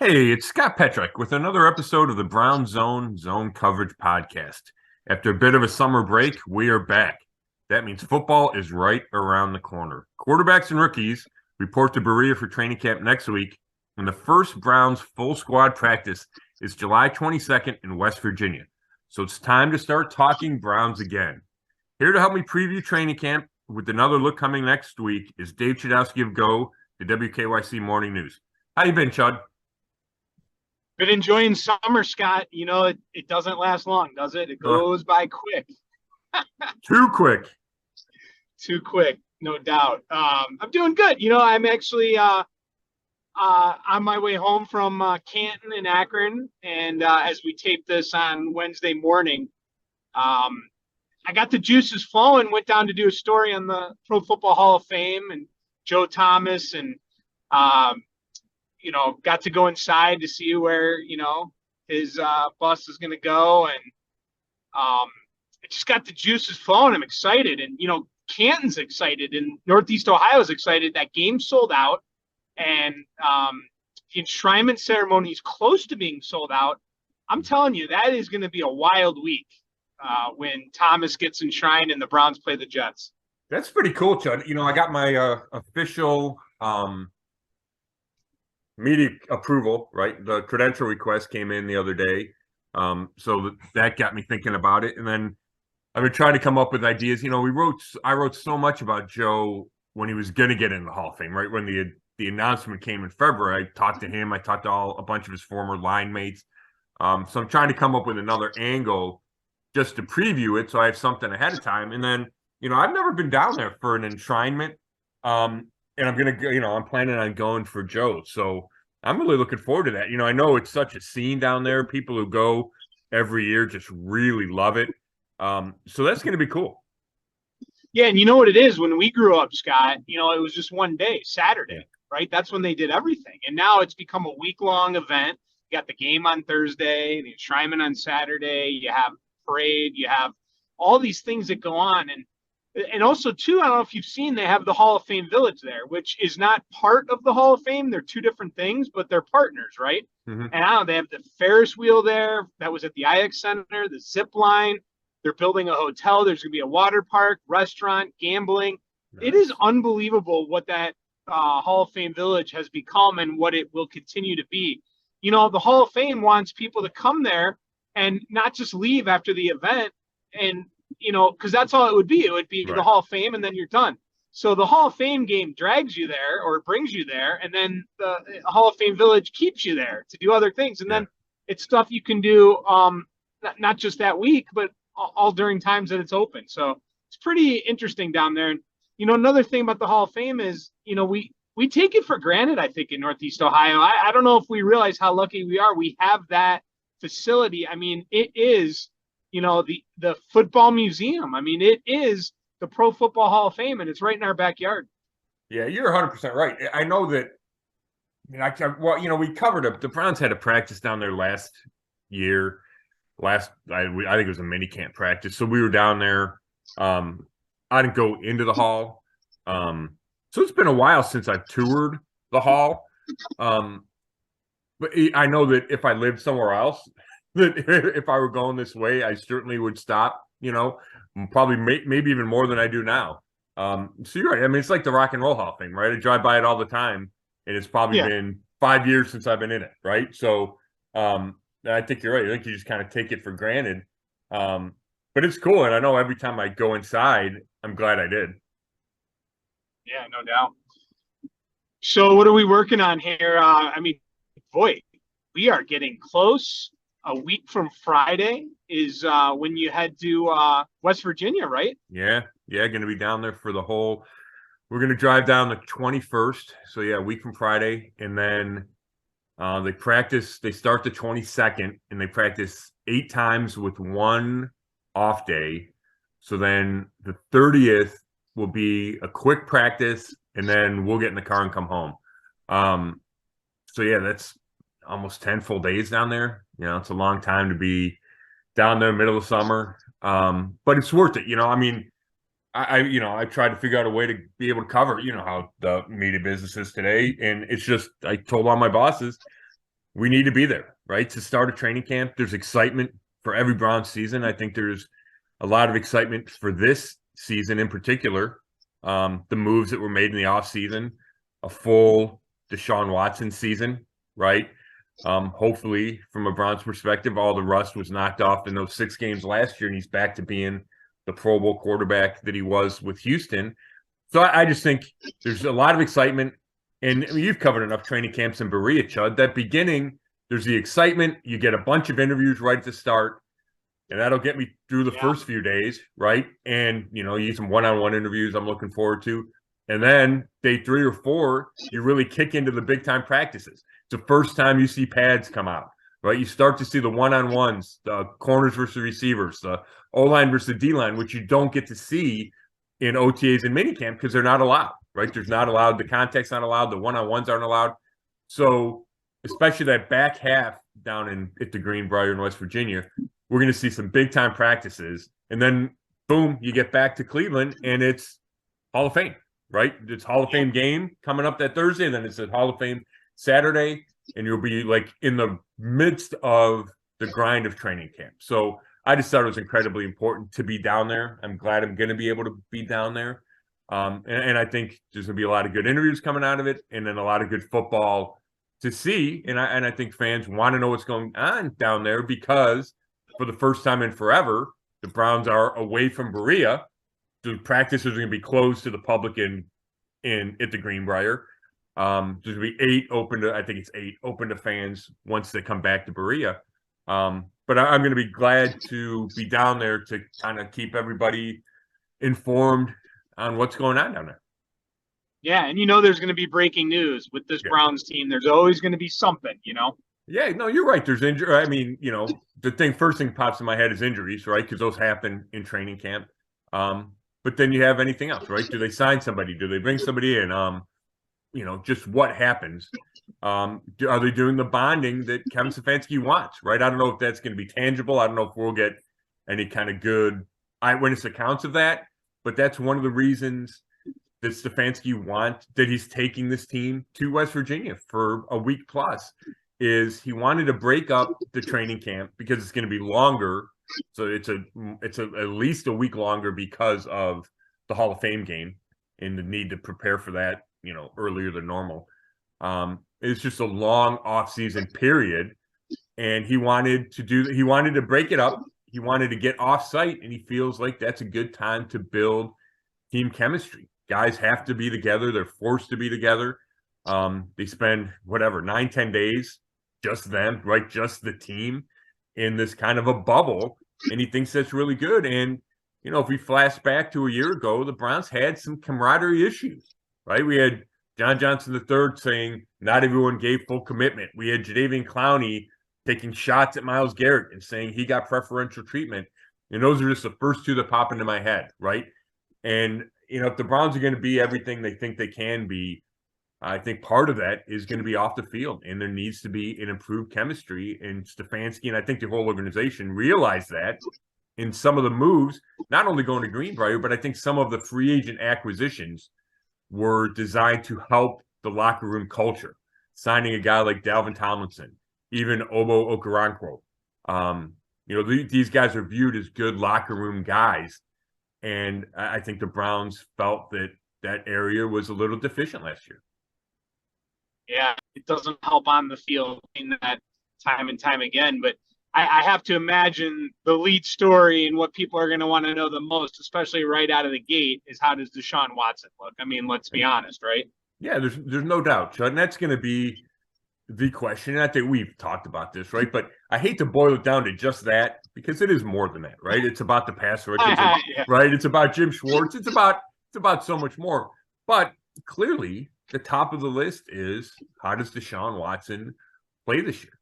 Hey, it's Scott Petrak with another episode of the Brown Zone Coverage Podcast. After a bit of a summer break, we are back. That means football is right around the corner. Quarterbacks and rookies report to Berea for training camp next week, and the first Browns full squad practice is July 22nd in West Virginia. So it's time to start talking Browns again. Here to help me preview training camp with another look coming next week is Dave Chudowsky of the WKYC Morning News. How you been, Chud? Been enjoying summer, Scott. It doesn't last long, does it? It goes by quick. Too quick. Too quick, no doubt. I'm doing good. I'm actually on my way home from Canton and Akron. And as we tape this on Wednesday morning, I got the juices flowing, went down to do a story on the Pro Football Hall of Fame and Joe Thomas and got to go inside to see where, his bus is going to go. And I just got the juices flowing. I'm excited. And, Canton's excited and Northeast Ohio's excited. That game sold out. And the enshrinement ceremony is close to being sold out. I'm telling you, that is going to be a wild week when Thomas gets enshrined and the Browns play the Jets. That's pretty cool, Chud. I got my official media approval, right? The credential request came in the other day. So that got me thinking about it. And then I've been trying to come up with ideas. I wrote so much about Joe when he was going to get in the Hall of Fame, right? When the announcement came in February, I talked to him. I talked to a bunch of his former line mates. So I'm trying to come up with another angle just to preview it so I have something ahead of time. And then, I've never been down there for an enshrinement. And I'm going to, I'm planning on going for Joe. So I'm really looking forward to that. I know it's such a scene down there. People who go every year just really love it. So that's going to be cool. Yeah. And you know what it is? When we grew up, Scott, it was just one day, Saturday, right? That's when they did everything. And now it's become a week-long event. You got the game on Thursday, the enshrinement on Saturday. You have parade. You have all these things that go on. And also, too, I don't know if you've seen, they have the Hall of Fame Village there, which is not part of the Hall of Fame. They're two different things, but they're partners, right? Mm-hmm. And I don't know, they have the Ferris wheel there. That was at the IX Center, the zip line. They're building a hotel. There's going to be a water park, restaurant, gambling. Nice. It is unbelievable what that Hall of Fame Village has become and what it will continue to be. The Hall of Fame wants people to come there and not just leave after the event and because that's all it would be. It would be right. The Hall of Fame, and then you're done. So the Hall of Fame game drags you there or brings you there, and then the Hall of Fame Village keeps you there to do other things. And then it's stuff you can do not just that week, but all during times that it's open. So it's pretty interesting down there. And, another thing about the Hall of Fame is, we take it for granted, I think, in Northeast Ohio. I don't know if we realize how lucky we are. We have that facility. I mean, it is the football museum. I mean, it is the Pro Football Hall of Fame, and it's right in our backyard. Yeah, you're 100% right. I know that. We covered it. The Browns had a practice down there last year. I think it was a mini camp practice. So we were down there. I didn't go into the hall. So it's been a while since I've toured the hall. But I know that if I lived somewhere else, that if I were going this way, I certainly would stop, probably maybe even more than I do now. So you're right. I mean, it's like the Rock and Roll Hall of Fame, right? I drive by it all the time, and it's probably been 5 years since I've been in it, right? So I think you're right. I think you just kind of take it for granted. But it's cool, and I know every time I go inside, I'm glad I did. Yeah, no doubt. So what are we working on here? Boy, we are getting close. A week from Friday is when you head to West Virginia, right? Yeah, going to be down there for the whole. We're going to drive down the 21st. So, a week from Friday. And then they start the 22nd, and they practice 8 times with one off day. So then the 30th will be a quick practice, and then we'll get in the car and come home. That's almost 10 full days down there. It's a long time to be down there middle of summer. But it's worth it. I tried to figure out a way to be able to cover, how the media business is today. And it's just, I told all my bosses, we need to be there, right? To start a training camp, there's excitement for every Browns season. I think there's a lot of excitement for this season in particular. The moves that were made in the offseason, a full Deshaun Watson season, right? Hopefully, from a Browns perspective, all the rust was knocked off in those 6 games last year, and he's back to being the Pro Bowl quarterback that he was with Houston. So I just think there's a lot of excitement. And I mean, you've covered enough training camps in Berea, Chud. That beginning, there's the excitement. You get a bunch of interviews right at the start, and that'll get me through the first few days, right? And, you get some one-on-one interviews I'm looking forward to. And then day 3 or 4, you really kick into the big-time practices. It's the first time you see pads come out, right? You start to see the one-on-ones, the corners versus receivers, the O-line versus the D-line, which you don't get to see in OTAs and minicamp because they're not allowed, right? There's not allowed. The contact's not allowed. The one-on-ones aren't allowed. So especially that back half down at the Greenbrier in West Virginia, we're going to see some big-time practices. And then, boom, you get back to Cleveland, and it's Hall of Fame, right? It's Hall of Fame game coming up that Thursday, and then it's a Hall of Fame Saturday, and you'll be, like, in the midst of the grind of training camp. So I just thought it was incredibly important to be down there. I'm glad I'm going to be able to be down there. And I think there's going to be a lot of good interviews coming out of it, and then a lot of good football to see. And I think fans want to know what's going on down there because for the first time in forever, the Browns are away from Berea. The practices are going to be closed to the public at the Greenbrier. There's going to be 8 open to, I think it's 8 open to fans once they come back to Berea. But I'm going to be glad to be down there to kind of keep everybody informed on what's going on down there. Yeah, and there's going to be breaking news with this Browns team. There's always going to be something, Yeah, no, you're right. There's injury. I mean, the first thing pops in my head is injuries, right? Because those happen in training camp. But then you have anything else, right? Do they sign somebody? Do they bring somebody in? Just what happens. Are they doing the bonding that Kevin Stefanski wants, right? I don't know if that's going to be tangible. I don't know if we'll get any kind of good eyewitness accounts of that. But that's one of the reasons that Stefanski that he's taking this team to West Virginia for a week plus, is he wanted to break up the training camp because it's going to be longer. So it's at least a week longer because of the Hall of Fame game and the need to prepare for that, earlier than normal. It's just a long off-season period, and he wanted to break it up. He wanted to get off-site, and he feels like that's a good time to build team chemistry. Guys have to be together. They're forced to be together. They spend 9-10 days, just them, right? Just the team in this kind of a bubble, and he thinks that's really good. And, if we flash back to a year ago, the Browns had some camaraderie issues, right? We had John Johnson III saying not everyone gave full commitment. We had Jadeveon Clowney taking shots at Myles Garrett and saying he got preferential treatment. And those are just the first 2 that pop into my head, right? And, if the Browns are going to be everything they think they can be, I think part of that is going to be off the field, and there needs to be an improved chemistry. And Stefanski, and I think the whole organization, realized that in some of the moves, not only going to Greenbrier, but I think some of the free agent acquisitions were designed to help the locker room culture. Signing a guy like Dalvin Tomlinson, even Obo Okoronkwo. These guys are viewed as good locker room guys. And I think the Browns felt that area was a little deficient last year. Yeah, it doesn't help on the field in that time and time again. But I have to imagine the lead story and what people are going to want to know the most, especially right out of the gate, is how does Deshaun Watson look? I mean, let's be honest, right? Yeah, there's no doubt, Chud, and that's going to be the question. And I think we've talked about this, right? But I hate to boil it down to just that because it is more than that, right? It's about the pass rush, right? It's about Jim Schwartz. It's about so much more. But clearly, the top of the list is how does Deshaun Watson play this year?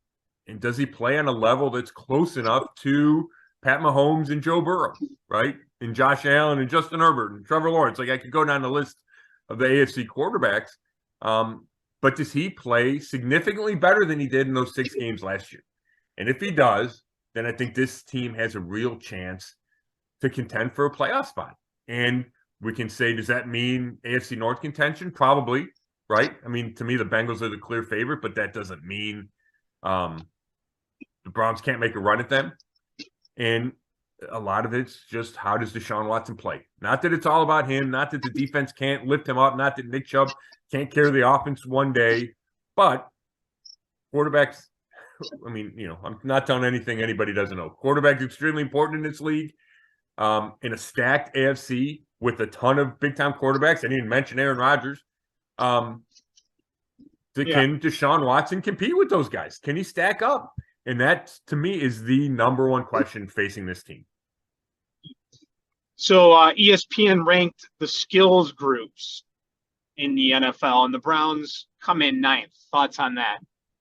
And does he play on a level that's close enough to Pat Mahomes and Joe Burrow, right? And Josh Allen and Justin Herbert and Trevor Lawrence? Like, I could go down the list of the AFC quarterbacks. But does he play significantly better than he did in those 6 games last year? And if he does, then I think this team has a real chance to contend for a playoff spot. And we can say, does that mean AFC North contention? Probably, right? I mean, to me, the Bengals are the clear favorite, but that doesn't mean The Browns can't make a run at them. And a lot of it's just how does Deshaun Watson play? Not that it's all about him, not that the defense can't lift him up, not that Nick Chubb can't carry the offense one day, but quarterbacks, I mean, I'm not telling anything anybody doesn't know. Quarterback's extremely important in this league. In a stacked AFC with a ton of big-time quarterbacks. I didn't even mention Aaron Rodgers. Can Deshaun Watson compete with those guys? Can he stack up? And that, to me, is the number one question facing this team. So ESPN ranked the skills groups in the NFL, and the Browns come in 9th. Thoughts on that?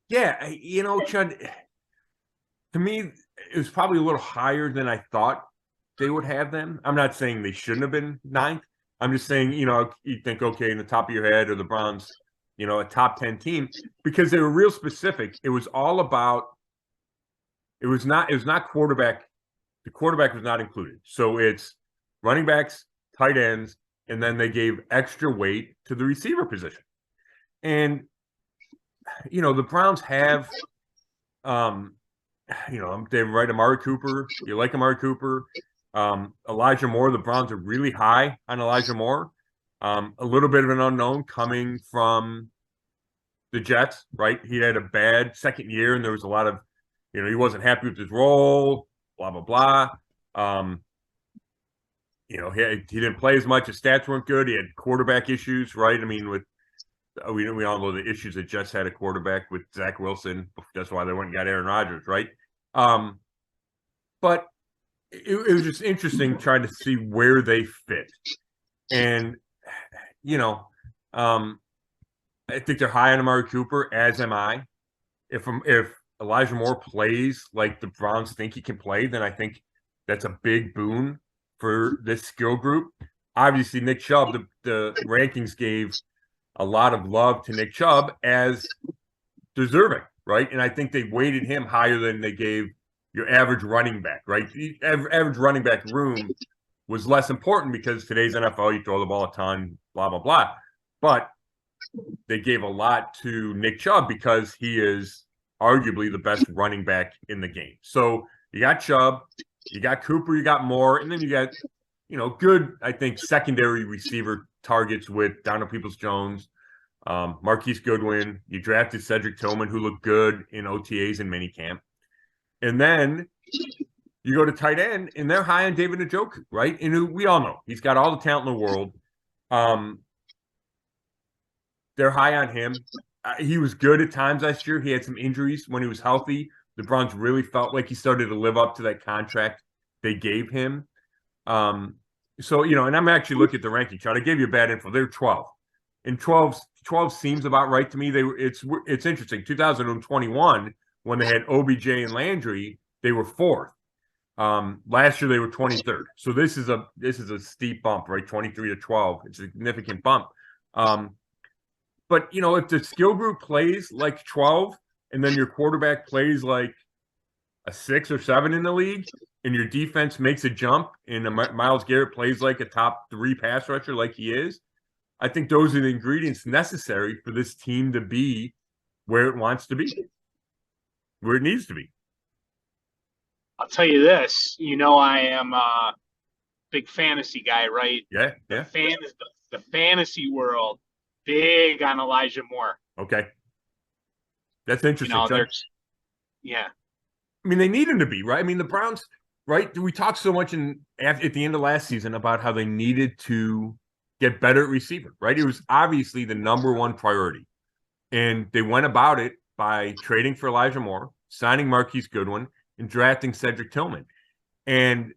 Yeah, Chud, to me, it was probably a little higher than I thought they would have them. I'm not saying they shouldn't have been 9th. I'm just saying, you think, okay, in the top of your head, are the Browns, a top 10 team, because they were real specific. It was all about, it was not quarterback. The quarterback was not included. So it's running backs, tight ends, and then they gave extra weight to the receiver position. And, the Browns have, they write Amari Cooper. You like Amari Cooper. Elijah Moore, the Browns are really high on Elijah Moore. A little bit of an unknown coming from the Jets, right? He had a bad second year, and there was a lot of, he wasn't happy with his role, blah, blah, blah. He didn't play as much. His stats weren't good. He had quarterback issues, right? I mean, we all know the issues that Jets had a quarterback with Zach Wilson. That's why they went and got Aaron Rodgers, right? But it was just interesting trying to see where they fit. And, I think they're high on Amari Cooper, as am I. If Elijah Moore plays like the Browns think he can play, then I think that's a big boon for this skill group. Obviously, Nick Chubb, the rankings gave a lot of love to Nick Chubb as deserving, right? And I think they weighted him higher than they gave your average running back, right? The average running back room was less important because today's NFL, you throw the ball a ton, blah, blah, blah. But they gave a lot to Nick Chubb because he is arguably the best running back in the game. So you got Chubb, you got Cooper, you got Moore, and then you got, good, I think, secondary receiver targets with Donald Peoples-Jones, Marquise Goodwin. You drafted Cedric Tillman, who looked good in OTAs and minicamp. And then you go to tight end, and they're high on David Njoku, right? And we all know he's got all the talent in the world. They're high on him. He was good at times last year. He had some injuries when he was healthy. The Browns really felt like he started to live up to that contract they gave him. So, and I'm actually looking at the ranking chart. I gave you a bad info. They're 12. And 12 seems about right to me. It's interesting. 2021, when they had OBJ and Landry, they were 4th. Last year they were 23rd. So this is a steep bump, right? 23 to 12. It's a significant bump. But if the skill group plays like 12, and then your quarterback plays like a 6 or 7 in the league, and your defense makes a jump, and Myles Garrett plays like a top 3 pass rusher like he is, I think those are the ingredients necessary for this team to be where it wants to be, where it needs to be. I'll tell you this, I am a big fantasy guy, right? Yeah. The fantasy world, big on Elijah Moore. Okay. That's interesting. Yeah. I mean, they need him to be, right? I mean, the Browns, right? We talked so much at the end of last season about how they needed to get better at receiver, right? It was obviously the number one priority. And they went about it by trading for Elijah Moore, signing Marquise Goodwin, and drafting Cedric Tillman. And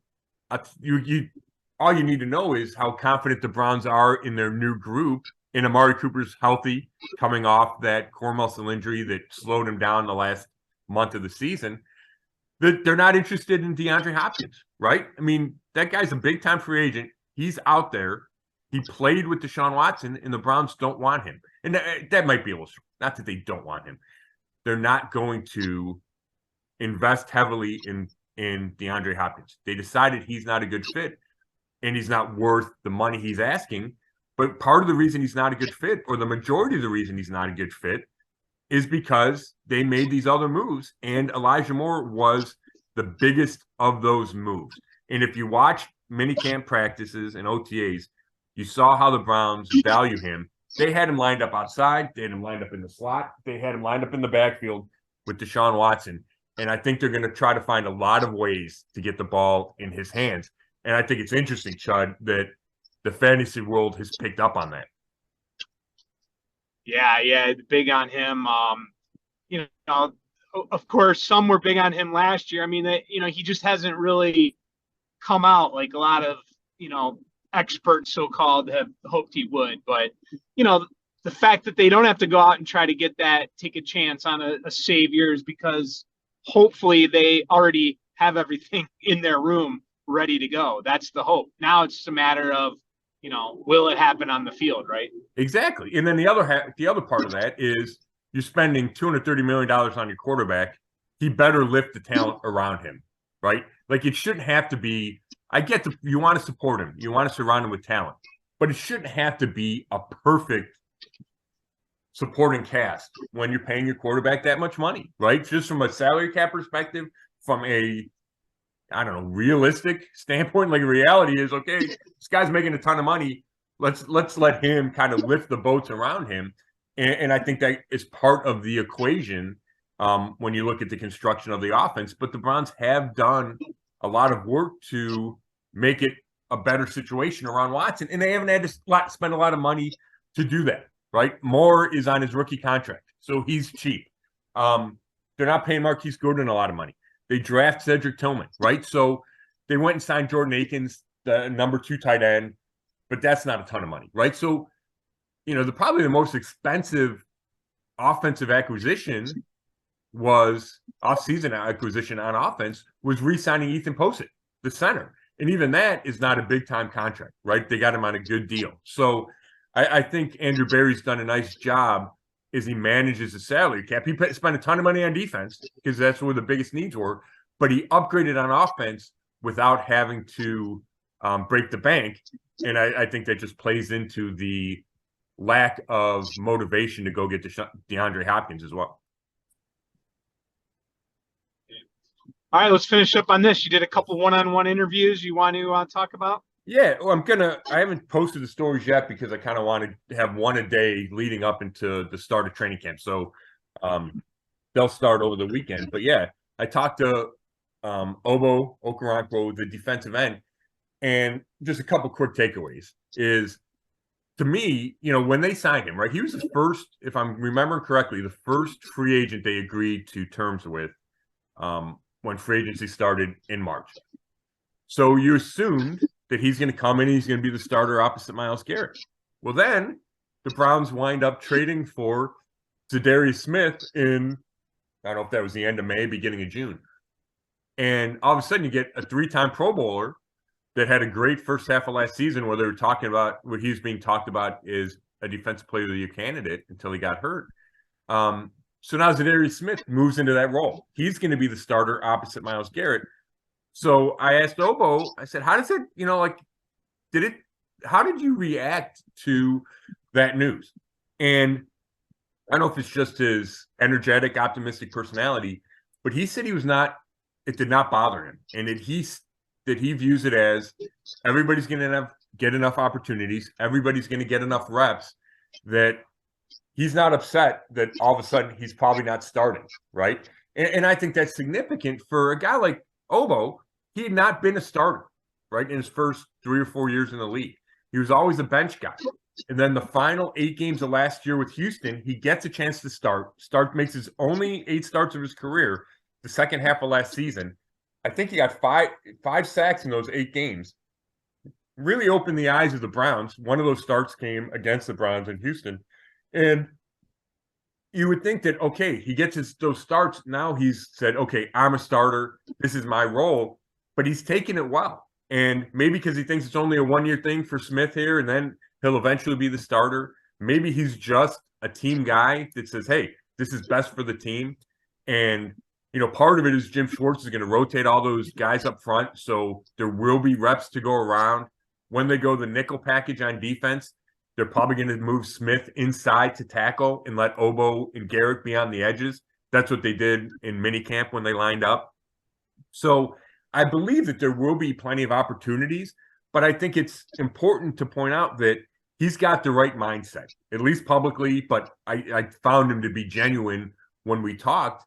all you need to know is how confident the Browns are in their new group. And Amari Cooper's healthy, coming off that core muscle injury that slowed him down the last month of the season. They're not interested in DeAndre Hopkins, right? I mean, that guy's a big-time free agent. He's out there. He played with Deshaun Watson, and the Browns don't want him. And that might be a little strong. Not that they don't want him. They're not going to invest heavily in DeAndre Hopkins. They decided he's not a good fit, and he's not worth the money he's asking. But part of the reason he's not a good fit, or the majority of the reason he's not a good fit, is because they made these other moves, and Elijah Moore was the biggest of those moves. And if you watch minicamp practices and OTAs, you saw how the Browns value him. They had him lined up outside. They had him lined up in the slot. They had him lined up in the backfield with Deshaun Watson. And I think they're going to try to find a lot of ways to get the ball in his hands. And I think it's interesting, Chud, that the fantasy world has picked up on that. Yeah, big on him. You know, of course, some were big on him last year. I mean, he just hasn't really come out like a lot of, experts so-called have hoped he would. But, the fact that they don't have to go out and try to take a chance on a savior is because hopefully they already have everything in their room ready to go. That's the hope. Now it's just a matter of, will it happen on the field, right? Exactly. And then the other part of that is you're spending $230 million on your quarterback. He better lift the talent around him, right? Like, it shouldn't have to be, I get you want to support him. You want to surround him with talent, but it shouldn't have to be a perfect supporting cast when you're paying your quarterback that much money, right? Just from a salary cap perspective, from a, I don't know, realistic standpoint, like reality is, okay, this guy's making a ton of money. Let's let him kind of lift the boats around him. And I think that is part of the equation when you look at the construction of the offense. But the Browns have done a lot of work to make it a better situation around Watson. And they haven't had to spend a lot of money to do that, right? Moore is on his rookie contract, so he's cheap. They're not paying Marquise Goodwin a lot of money. They draft Cedric Tillman, right? So they went and signed Jordan Akins, the number 2 tight end, but that's not a ton of money, right? So, probably the most expensive offensive acquisition was off-season acquisition on offense was re-signing Ethan Posett, the center. And even that is not a big-time contract, right? They got him on a good deal. So I think Andrew Berry's done a nice job as he manages the salary cap. He spent a ton of money on defense because that's where the biggest needs were, but he upgraded on offense without having to break the bank. And I think that just plays into the lack of motivation to go get DeAndre Hopkins as well. All right, let's finish up on this. You did a couple one-on-one interviews you want to talk about? Yeah, well, I haven't posted the stories yet because I kind of want to have one a day leading up into the start of training camp. So they'll start over the weekend. But yeah, I talked to Obo Okoronkwo, the defensive end, and just a couple quick takeaways is, to me, when they signed him, right, he was the first, if I'm remembering correctly, the first free agent they agreed to terms with when free agency started in March. So you assumed that he's going to come in and he's going to be the starter opposite Myles Garrett. Well, then the Browns wind up trading for Zadarius Smith in, I don't know if that was the end of May, beginning of June. And all of a sudden you get a 3-time Pro Bowler that had a great first half of last season where they were talking about what he was being talked about is a defensive player of the year candidate until he got hurt. So now Zadarius Smith moves into that role. He's going to be the starter opposite Myles Garrett. So I asked Obo, I said, how does it, how did you react to that news? And I don't know if it's just his energetic, optimistic personality, but he said it did not bother him. And that he views it as everybody's going to get enough opportunities. Everybody's going to get enough reps that he's not upset that all of a sudden he's probably not starting, right? And I think that's significant for a guy like Obo. He had not been a starter, right, in his first 3 or 4 years in the league. He was always a bench guy. And then the final 8 games of last year with Houston, he gets a chance to start, makes his only 8 starts of his career the second half of last season. I think he got five sacks in those 8 games. Really opened the eyes of the Browns. One of those starts came against the Browns in Houston. And you would think that, okay, he gets those starts. Now he's said, okay, I'm a starter. This is my role. But he's taken it well. And maybe because he thinks it's only a 1-year thing for Smith here, and then he'll eventually be the starter. Maybe he's just a team guy that says, hey, this is best for the team. And, part of it is Jim Schwartz is going to rotate all those guys up front. So there will be reps to go around. When they go the nickel package on defense, They're probably going to move Smith inside to tackle and let Obo and Garrett be on the edges. That's what they did in minicamp when they lined up. So I believe that there will be plenty of opportunities, but I think it's important to point out that he's got the right mindset, at least publicly, but I found him to be genuine when we talked,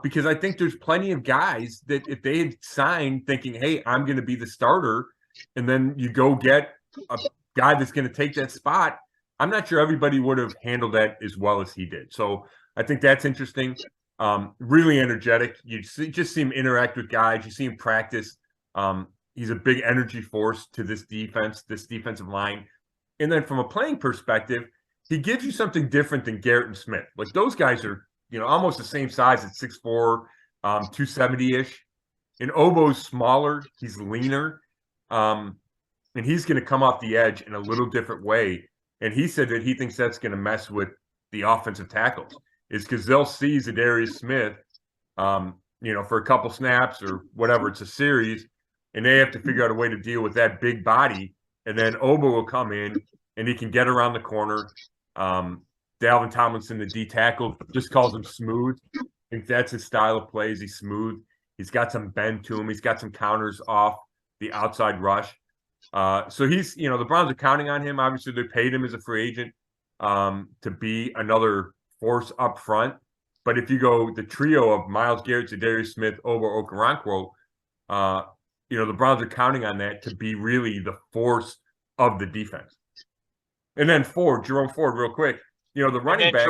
because I think there's plenty of guys that if they had signed thinking, hey, I'm going to be the starter, and then you go get a guy that's going to take that spot, I'm not sure everybody would have handled that as well as he did. So I think that's interesting. Really energetic. You just see him interact with guys. You see him practice. He's a big energy force to this defense, this defensive line. And then from a playing perspective, he gives you something different than Garrett and Smith. Like those guys are, almost the same size at 6'4", 270-ish. And Obo's smaller. He's leaner. And he's going to come off the edge in a little different way. And he said that he thinks that's going to mess with the offensive tackles. Is because they'll see Zadarius Smith, for a couple snaps or whatever, it's a series, and they have to figure out a way to deal with that big body. And then Obo will come in, and he can get around the corner. Dalvin Tomlinson, the D tackle, just calls him smooth. I think that's his style of play. He's smooth. He's got some bend to him. He's got some counters off the outside rush. So he's, the Browns are counting on him. Obviously, they paid him as a free agent to be another force up front. But if you go the trio of Myles Garrett, Zadarius Smith, Obo Okoronkwo, the Browns are counting on that to be really the force of the defense. And then Jerome Ford, real quick, the running back.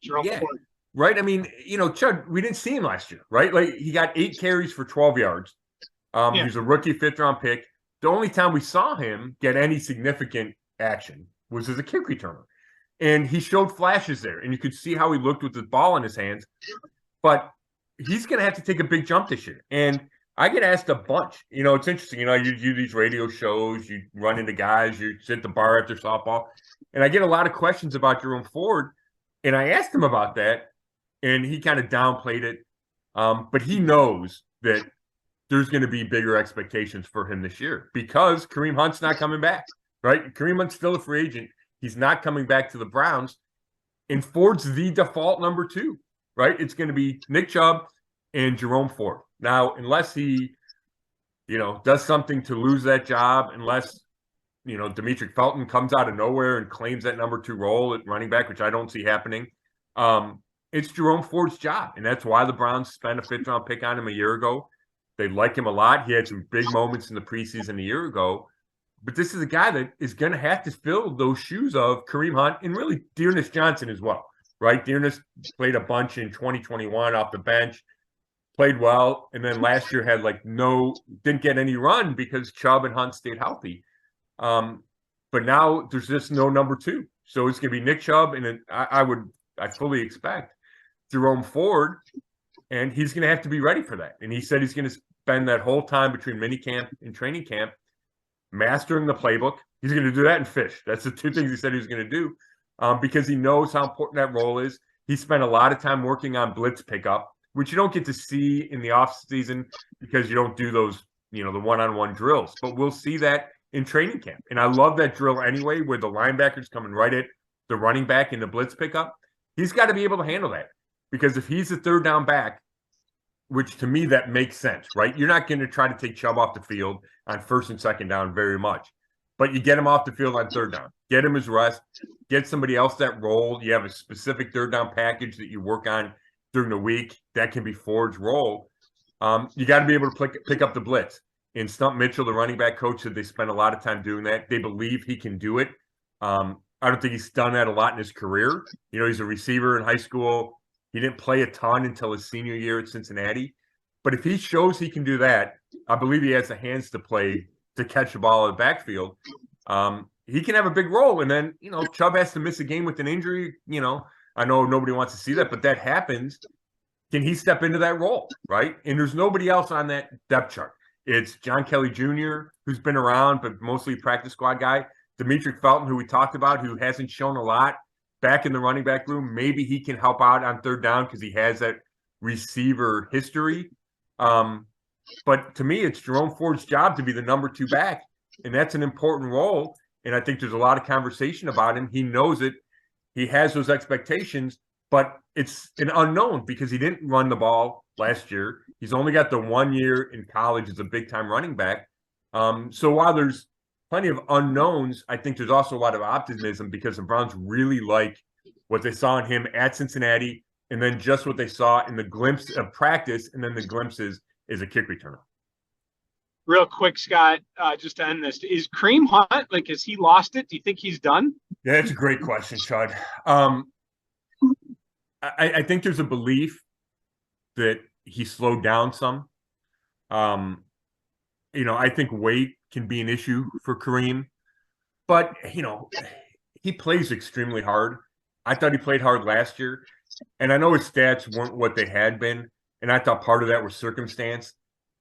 Jerome Ford. Right? I mean, Chud, we didn't see him last year, right? Like he got 8 carries for 12 yards. He's a rookie 5th-round pick. The only time we saw him get any significant action was as a kick returner. And he showed flashes there, and you could see how he looked with the ball in his hands. But he's going to have to take a big jump this year. And I get asked a bunch. It's interesting. You do these radio shows, you run into guys, you sit at the bar after softball. And I get a lot of questions about Jerome Ford. And I asked him about that, and he kind of downplayed it. But he knows that there's going to be bigger expectations for him this year because Kareem Hunt's not coming back, right? Kareem Hunt's still a free agent. He's not coming back to the Browns. And Ford's the default number 2, right? It's going to be Nick Chubb and Jerome Ford. Now, unless he, does something to lose that job, unless, Demetric Felton comes out of nowhere and claims that number 2 role at running back, which I don't see happening, it's Jerome Ford's job. And that's why the Browns spent a 5th-round pick on him a year ago. They like him a lot. He had some big moments in the preseason a year ago. But this is a guy that is going to have to fill those shoes of Kareem Hunt and really Dearness Johnson as well, right? Dearness played a bunch in 2021 off the bench, played well, and then last year had didn't get any run because Chubb and Hunt stayed healthy. But now there's just no number 2. So it's going to be Nick Chubb, and I fully expect Jerome Ford, and he's going to have to be ready for that. And he said he's going to spend that whole time between minicamp and training camp mastering the playbook. He's going to do that and fish. That's the 2 things he said he was going to do because he knows how important that role is. He spent a lot of time working on blitz pickup, which you don't get to see in the offseason because you don't do those, the one-on-one drills. But we'll see that in training camp. And I love that drill anyway where the linebacker's coming right at the running back in the blitz pickup. He's got to be able to handle that because if he's a 3rd down back, which to me, that makes sense, right? You're not going to try to take Chubb off the field on 1st and 2nd down very much, but you get him off the field on 3rd down, get him his rest, get somebody else that role. You have a specific 3rd down package that you work on during the week. That can be Ford's role. You got to be able to pick up the blitz. And Stump Mitchell, the running back coach, said they spent a lot of time doing that. They believe he can do it. I don't think he's done that a lot in his career. He's a receiver in high school. He didn't play a ton until his senior year at Cincinnati. But if he shows he can do that, I believe he has the hands to play to catch the ball in the backfield. He can have a big role. And then, Chubb has to miss a game with an injury. I know nobody wants to see that, but that happens. Can he step into that role, right? And there's nobody else on that depth chart. It's John Kelly Jr., who's been around, but mostly practice squad guy. Demetric Felton, who we talked about, who hasn't shown a lot back in the running back room. Maybe he can help out on 3rd down because he has that receiver history. But to me, it's Jerome Ford's job to be the number 2 back, and that's an important role. And I think there's a lot of conversation about him. He knows it. He has those expectations, but it's an unknown because he didn't run the ball last year. He's only got the 1 year in college as a big-time running back. So while there's plenty of unknowns, I think there's also a lot of optimism because the Browns really like what they saw in him at Cincinnati, and then just what they saw in the glimpse of practice, and then the glimpses is a kick returner. Real quick, Scott, just to end this, is Kareem Hunt, like, has he lost it? Do you think he's done? Yeah, that's a great question, Chud. I think there's a belief that he slowed down some. I think weight can be an issue for Kareem, but, he plays extremely hard. I thought he played hard last year, and I know his stats weren't what they had been, and I thought part of that was circumstance.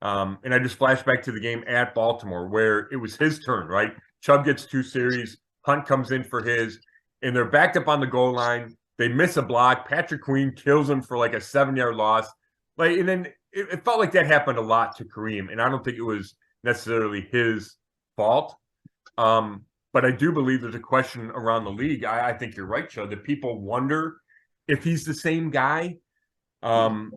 And I just flashed back to the game at Baltimore where it was his turn, right? Chubb gets 2 series, Hunt comes in for his, and they're backed up on the goal line. They miss a block. Patrick Queen kills him for like a 7-yard loss. And then it felt like that happened a lot to Kareem, and I don't think it was necessarily his fault. But I do believe there's a question around the league. I think you're right, Chud, that people wonder if he's the same guy. And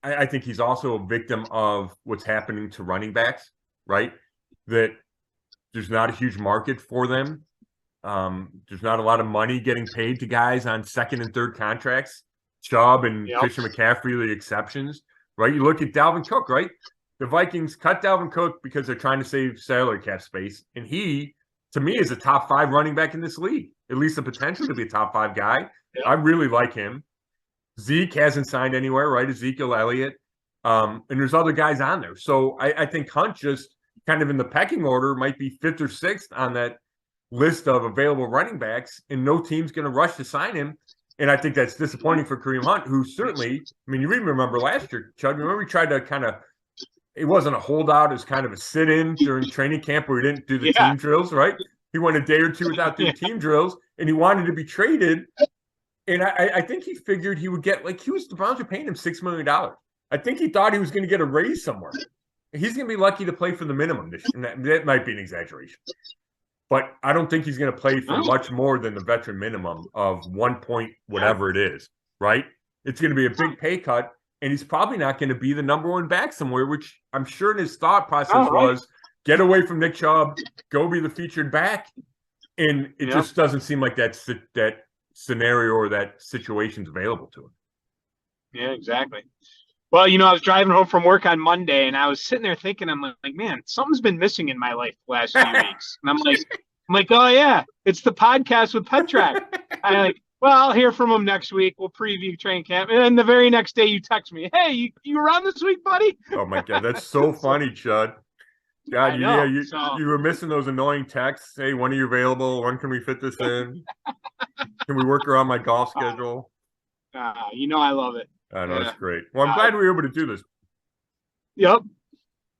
I think he's also a victim of what's happening to running backs, right? That there's not a huge market for them. There's not a lot of money getting paid to guys on 2nd and 3rd contracts. Chubb and Christian McCaffrey are the exceptions, right? You look at Dalvin Cook, right? The Vikings cut Dalvin Cook because they're trying to save salary cap space. And he, to me, is a top 5 running back in this league, at least the potential to be a top 5 guy. Yep. I really like him. Zeke hasn't signed anywhere, right? Ezekiel Elliott. And there's other guys on there. So I think Hunt just kind of in the pecking order might be 5th or 6th on that list of available running backs, and no team's going to rush to sign him. And I think that's disappointing for Kareem Hunt, who certainly, I mean, you even remember last year, Chud, remember he tried to kind of, it wasn't a holdout, it was kind of a sit-in during training camp where he didn't do the team drills, right? He went a day or two without doing team drills, and he wanted to be traded. And I think he figured he would get, like, the Browns were paying him $6 million. I think he thought he was going to get a raise somewhere. He's going to be lucky to play for the minimum this year. And that might be an exaggeration. But I don't think he's going to play for much more than the veteran minimum of 1 point whatever it is, right? It's going to be a big pay cut, and he's probably not going to be the number 1 back somewhere, which I'm sure in his thought process was get away from Nick Chubb, go be the featured back. And it just doesn't seem like that scenario or that situation's available to him. Yeah, exactly. Well, I was driving home from work on Monday, and I was sitting there thinking, I'm like, man, something's been missing in my life the last few weeks. And I'm like, oh yeah, it's the podcast with Petrak. I'm like, well, I'll hear from him next week. We'll preview training camp. And then the very next day you text me, hey, you around this week, buddy? Oh my God, that's so funny, Chud. God, you were missing those annoying texts. Hey, when are you available? When can we fit this in? Can we work around my golf schedule? I love it. I know, it's great. Well, I'm glad we were able to do this. Yep.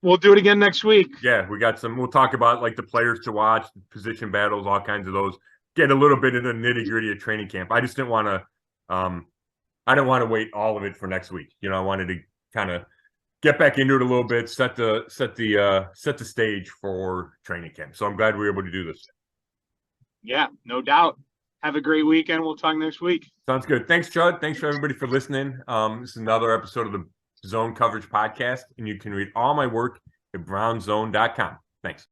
We'll do it again next week. Yeah, we'll talk about like the players to watch, position battles, all kinds of those. Get a little bit into the nitty-gritty of training camp. I just didn't want to I didn't want to wait all of it for next week. I wanted to kind of get back into it a little bit, set the stage for training camp. So I'm glad we were able to do this. Yeah, no doubt. Have a great weekend. We'll talk next week. Sounds good. Thanks, Chud. Thanks for everybody for listening. This is another episode of the Zone Coverage Podcast, and you can read all my work at brownzone.com. Thanks.